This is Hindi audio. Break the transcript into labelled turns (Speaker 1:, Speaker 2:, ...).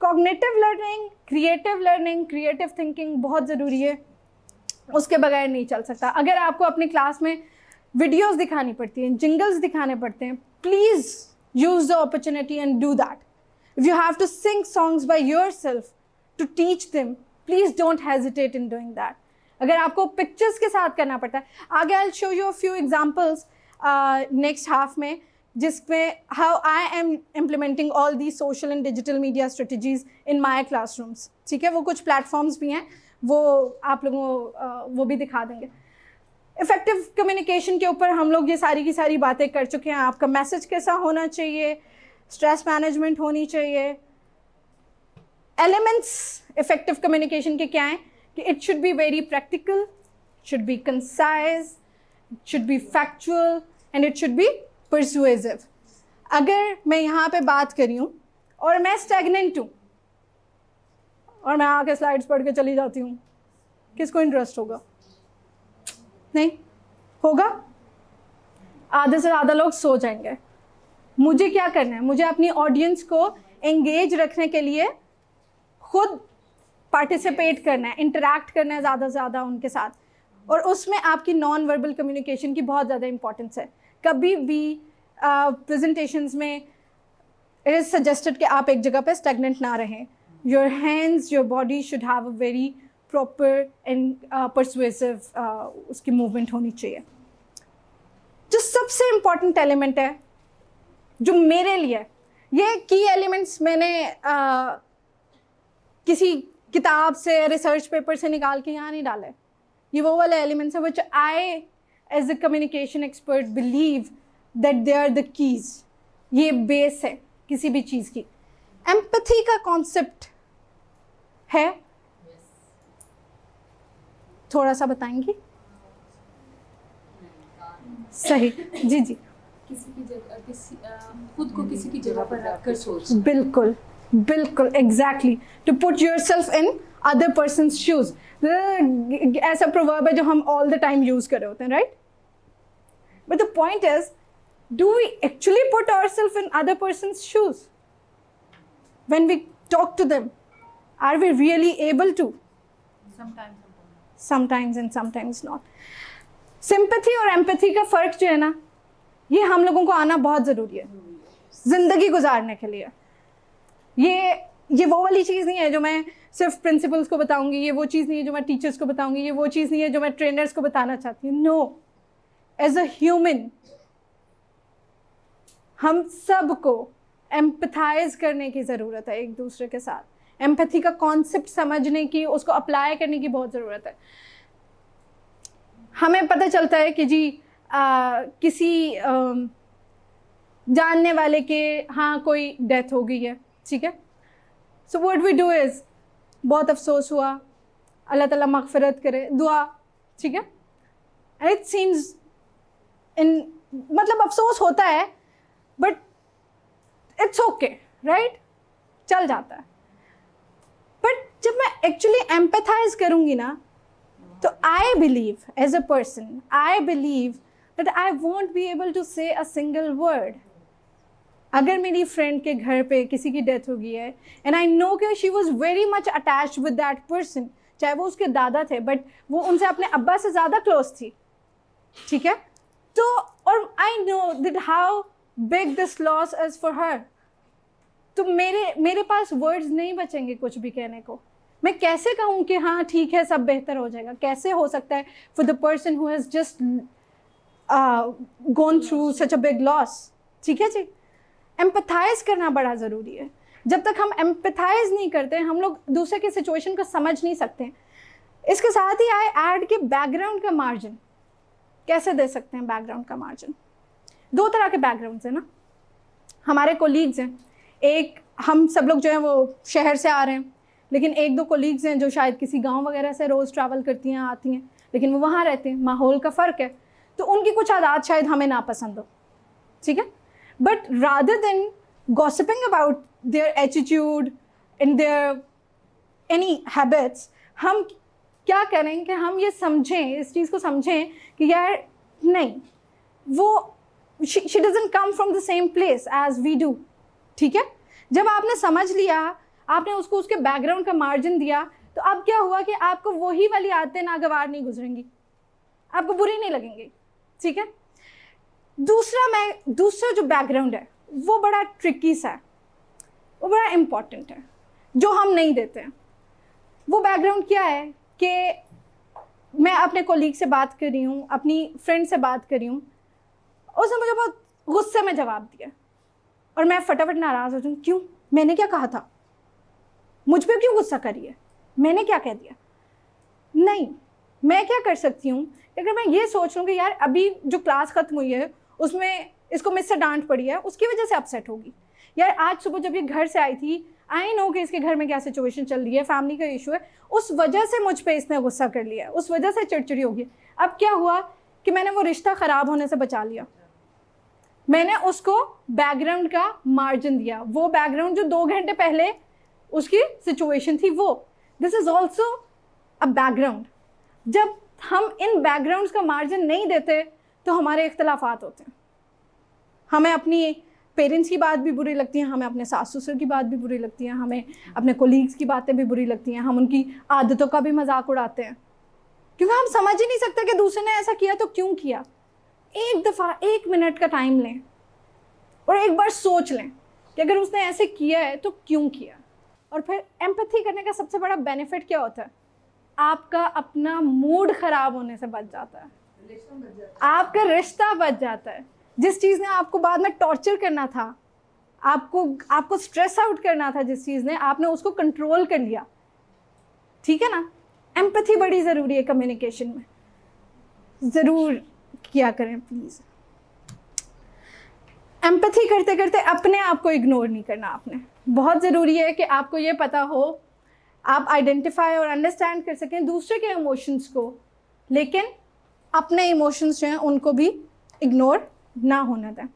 Speaker 1: कॉग्निटिव लर्निंग, क्रिएटिव थिंकिंग बहुत ज़रूरी है, उसके बगैर नहीं चल सकता। अगर आपको अपनी क्लास में वीडियोस दिखानी पड़ती हैं, जिंगल्स दिखाने पड़ते हैं, please use the opportunity and do that. If you have to sing songs by yourself to teach them, please don't hesitate in doing that. अगर आपको पिक्चर्स के साथ करना पड़ता है, आगे I will show you a few examples next half में, जिसमें how I am implementing all the social and digital media strategies in my classrooms. ठीक है, वो कुछ प्लेटफॉर्म्स भी हैं, वो आप लोगों को वो भी दिखा देंगे। इफेक्टिव कम्युनिकेशन के ऊपर हम लोग ये सारी की सारी बातें कर चुके हैं। आपका मैसेज कैसा होना चाहिए, स्ट्रेस मैनेजमेंट होनी चाहिए। एलिमेंट्स इफेक्टिव कम्युनिकेशन के क्या हैं कि it should be very practical, should be concise, should be factual and it should be persuasive. अगर मैं यहाँ पे बात कर रही हूँ और मैं स्टैग्नेंट हूँ और मैं आके स्लाइड्स पढ़ के चली जाती हूँ, किसको इंटरेस्ट होगा? नहीं होगा, आधे से ज़्यादा लोग सो जाएंगे। मुझे क्या करना है? मुझे अपनी ऑडियंस को एंगेज रखने के लिए खुद पार्टिसिपेट करना है, इंटरैक्ट करना है ज़्यादा से ज़्यादा उनके साथ, और उसमें आपकी नॉन वर्बल कम्युनिकेशन की बहुत ज़्यादा इंपॉर्टेंस है। कभी भी प्रेजेंटेशंस में इट इज़ सजेस्टेड कि आप एक जगह पे स्टैग्नेंट ना रहें। Your hands, your body should have a very proper and persuasive उसकी मूवमेंट होनी चाहिए। जो सबसे इम्पॉर्टेंट एलिमेंट है जो मेरे लिए, ये की एलिमेंट्स मैंने किसी किताब से, रिसर्च पेपर से निकाल के यहाँ नहीं डाले। ये वो वाले एलिमेंट्स हैं which I as a communication expert believe that they are the keys. ये बेस है किसी भी चीज़ की। एम्पैथी का कॉन्सेप्ट है, थोड़ा सा बताएंगी? सही, जी जी।
Speaker 2: किसी की जगह, खुद को किसी की जगह पर रखकर सोच।
Speaker 1: बिल्कुल बिल्कुल, exactly, to put yourself in other persons shoes. ऐसा प्रोवर्ब है जो हम ऑल द टाइम यूज कर रहे होते हैं, right? But the point is, do we actually put ourself in other persons shoes when we talk to them? Are we really able to? Sometimes and sometimes not. Sympathy और एम्पैथी का फर्क जो है ना, ये हम लोगों को आना बहुत ज़रूरी है ज़िंदगी गुजारने के लिए। ये वो वाली चीज़ नहीं है जो मैं सिर्फ प्रिंसिपल्स को बताऊंगी, ये वो चीज़ नहीं है जो मैं टीचर्स को बताऊंगी, ये वो चीज़ नहीं है जो मैं ट्रेनर्स को बताना चाहती हूँ। नो, एज अ ह्यूमन हम सबको एम्पथाइज करने की ज़रूरत है एक दूसरे के साथ। एम्पैथी का कॉन्सेप्ट समझने की, उसको अप्लाई करने की बहुत ज़रूरत है। हमें पता चलता है कि जी किसी जानने वाले के हाँ कोई डेथ हो गई है, ठीक है, so what we do is, बहुत अफसोस हुआ, अल्लाह ताला मगफिरत करे, दुआ, ठीक है। एंड इट सीम्स इन, मतलब अफसोस होता है बट इट्स ओके, राइट, चल जाता है। बट जब मैं एक्चुअली एम्पैथाइज करूँगी ना, तो I believe as a person, I believe that I want be able to say a single word. अगर मेरी फ्रेंड के घर पे किसी की डेथ हो गई है एंड आई नो कि she was very much attached with that person, चाहे वो उसके दादा थे बट वो उनसे अपने अब्बा से ज़्यादा क्लोज थी, ठीक है, तो और I know that how big this loss is for her, तो मेरे पास वर्ड्स नहीं बचेंगे कुछ भी कहने को। मैं कैसे कहूँ कि हाँ ठीक है सब बेहतर हो जाएगा? कैसे हो सकता है for the person who has just gone through such a big loss, ठीक है जी। एम्पैथाइज करना बड़ा ज़रूरी है। जब तक हम एम्पैथाइज नहीं करते हम लोग दूसरे की सिचुएशन को समझ नहीं सकते। इसके साथ ही आई ऐड के बैकग्राउंड का मार्जिन कैसे दे सकते हैं। बैकग्राउंड का मार्जिन, दो तरह के बैकग्राउंड्स हैं ना। हमारे कोलीग्स हैं, एक हम सब लोग जो हैं वो शहर से आ रहे हैं, लेकिन एक दो कोलीग्स हैं जो शायद किसी गांव वगैरह से रोज़ ट्रैवल करती हैं, आती हैं, लेकिन वो वहाँ रहते हैं, माहौल का फ़र्क है, तो उनकी कुछ आदत शायद हमें ना पसंद हो, ठीक है। But rather than gossiping about their attitude and their any habits, हम क्या करें कि हम ये समझें, इस चीज़ को समझें कि यार नहीं, वो she doesn't come from the same place as we do, ठीक है। जब आपने समझ लिया, आपने उसको उसके बैकग्राउंड का मार्जिन दिया, तो अब क्या हुआ कि आपको वही वाली आदतें नागवार नहीं गुजरेंगी, आपको बुरी नहीं लगेंगी, ठीक है। दूसरा जो बैकग्राउंड है वो बड़ा ट्रिकी सा है, वो बड़ा इम्पॉर्टेंट है, जो हम नहीं देते हैं। वो बैकग्राउंड क्या है कि मैं अपने कोलीग से बात कर रही हूँ, अपनी फ्रेंड से बात कर रही हूँ, उसने मुझे बहुत गुस्से में जवाब दिया और मैं फटाफट नाराज़ हो जाऊँ, क्यों, मैंने क्या कहा था, मुझ पर क्यों गुस्सा करी है, मैंने क्या कह दिया। नहीं, मैं क्या कर सकती हूँ, अगर मैं ये सोच लूँ कि यार अभी जो क्लास ख़त्म हुई है उसमें इसको मुझसे डांट पड़ी है, उसकी वजह से अपसेट होगी। यार आज सुबह जब ये घर से आई थी, आई नो कि इसके घर में क्या सिचुएशन चल रही है, फैमिली का इशू है, उस वजह से मुझ पे इसने गुस्सा कर लिया, उस वजह से चिड़चिड़ी होगी। अब क्या हुआ कि मैंने वो रिश्ता ख़राब होने से बचा लिया, मैंने उसको बैकग्राउंड का मार्जिन दिया, वो बैकग्राउंड जो 2 घंटे पहले उसकी सिचुएशन थी वो, this is also a background. जब हम इन बैकग्राउंड्स का मार्जिन नहीं देते तो हमारे इख्तलाफात होते हैं, हमें अपनी पेरेंट्स की बात भी बुरी लगती है, हमें अपने सास ससुर की बात भी बुरी लगती है, हमें अपने कोलीग्स की बातें भी बुरी लगती हैं, हम उनकी आदतों का भी मजाक उड़ाते हैं, क्योंकि हम समझ ही नहीं सकते कि दूसरे ने ऐसा किया तो क्यों किया। एक दफ़ा 1 मिनट का टाइम लें और एक बार सोच लें कि अगर उसने ऐसे किया है तो क्यों किया। और फिर एम्पैथी करने का सबसे बड़ा बेनिफिट क्या होता है, आपका अपना मूड ख़राब होने से बच जाता है, आपका रिश्ता बच जाता है। जिस चीज़ ने आपको बाद में टॉर्चर करना था, आपको स्ट्रेस आउट करना था, जिस चीज़ ने, आपने उसको कंट्रोल कर लिया, ठीक है ना। एम्पैथी बड़ी ज़रूरी है कम्युनिकेशन में, ज़रूर किया करें प्लीज़। एम्पैथी करते करते अपने आप को इग्नोर नहीं करना आपने, बहुत ज़रूरी है कि आपको ये पता हो, आप आइडेंटिफाई और अंडरस्टैंड कर सकें दूसरे के इमोशंस को, लेकिन अपने इमोशंस जो हैं उनको भी इग्नोर ना होने दें।